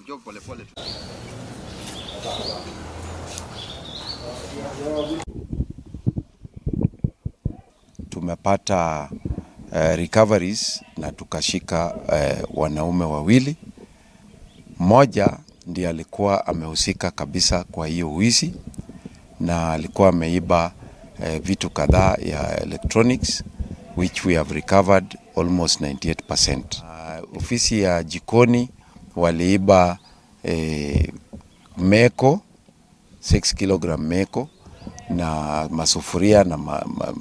Job pole pole. Tumepata recoveries na tukashika wanaume wawili. Mmoja ndiye alikuwa amehusika kabisa kwa hiyo wizi na alikuwa ameiba vitu kadhaa ya electronics which we have recovered almost 98%. Ofisi ya jikoni waliiba meko 6 kg meko na masufuria na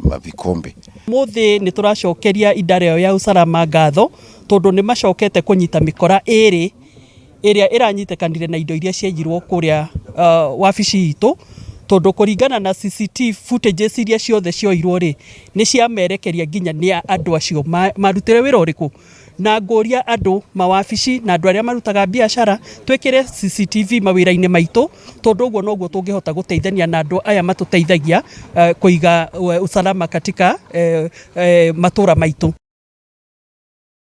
mavikombe. Muthi ni turacokeria idareo ya usalama ngatho tondu ni macokete kunyita mikora iri iria iranyitekanire na indo iria ciejirwo kuria wabici itu tondu kuringana na CCTV footages iria ciothe cioirwo ri ni ciamerekeria nginya ni andu acio marutire wira uriku na ngoria andu mawabici na andu aria marutaga biashara twikire CCTV mawira-ini maitu tondu uguo noguo tungihota guteithania na andu aya matuteithagia kuiga usalama katika matura maitu.